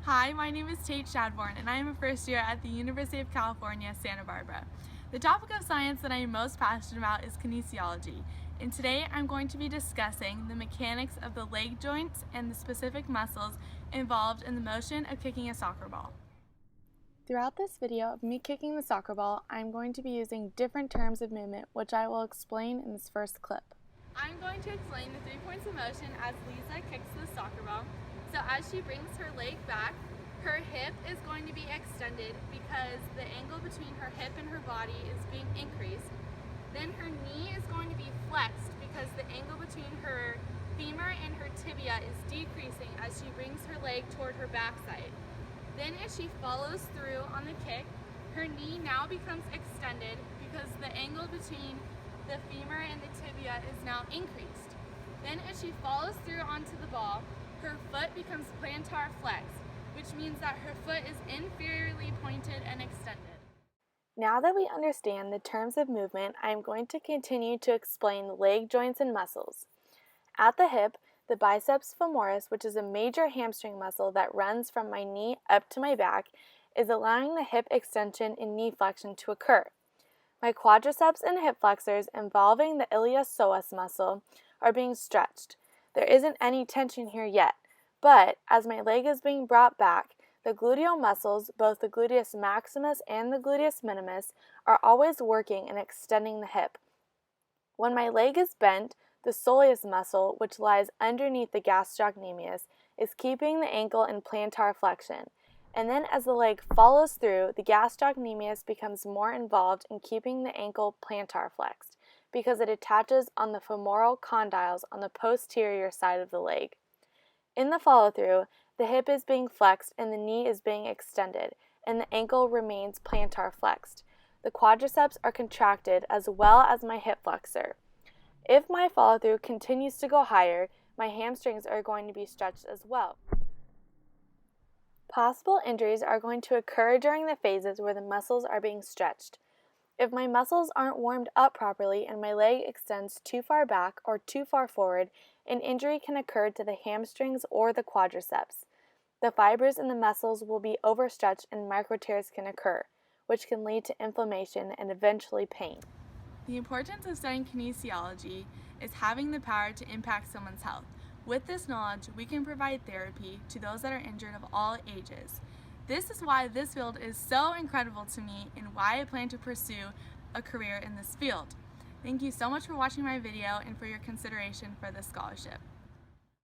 Hi, my name is Tate Shadbourne, and I am a first year at the University of California, Santa Barbara. The topic of science that I am most passionate about is kinesiology, and today I'm going to be discussing the mechanics of the leg joints and the specific muscles involved in the motion of kicking a soccer ball. Throughout this video of me kicking the soccer ball, I'm going to be using different terms of movement, which I will explain in this first clip. I'm going to explain the 3 points of motion as Lisa kicks the soccer ball. So as she brings her leg back, her hip is going to be extended because the angle between her hip and her body is being increased. Then her knee is going to be flexed because the angle between her femur and her tibia is decreasing as she brings her leg toward her backside. Then as she follows through on the kick, her knee now becomes extended because the angle between the femur and the tibia is now increased. Then as she follows through onto the ball, her foot becomes plantar flexed, which means that her foot is inferiorly pointed and extended. Now that we understand the terms of movement, I am going to continue to explain leg joints and muscles. At the hip, the biceps femoris, which is a major hamstring muscle that runs from my knee up to my back, is allowing the hip extension and knee flexion to occur. My quadriceps and hip flexors involving the iliopsoas muscle are being stretched. There isn't any tension here yet, but as my leg is being brought back, the gluteal muscles, both the gluteus maximus and the gluteus minimus, are always working and extending the hip. When my leg is bent, the soleus muscle, which lies underneath the gastrocnemius, is keeping the ankle in plantar flexion. And then as the leg follows through, the gastrocnemius becomes more involved in keeping the ankle plantar flexed because it attaches on the femoral condyles on the posterior side of the leg. In the follow-through, the hip is being flexed and the knee is being extended, and the ankle remains plantar flexed. The quadriceps are contracted as well as my hip flexor. If my follow-through continues to go higher, my hamstrings are going to be stretched as well. Possible injuries are going to occur during the phases where the muscles are being stretched. If my muscles aren't warmed up properly and my leg extends too far back or too far forward, an injury can occur to the hamstrings or the quadriceps. The fibers in the muscles will be overstretched and microtears can occur, which can lead to inflammation and eventually pain. The importance of studying kinesiology is having the power to impact someone's health. With this knowledge, we can provide therapy to those that are injured of all ages. This is why this field is so incredible to me and why I plan to pursue a career in this field. Thank you so much for watching my video and for your consideration for this scholarship.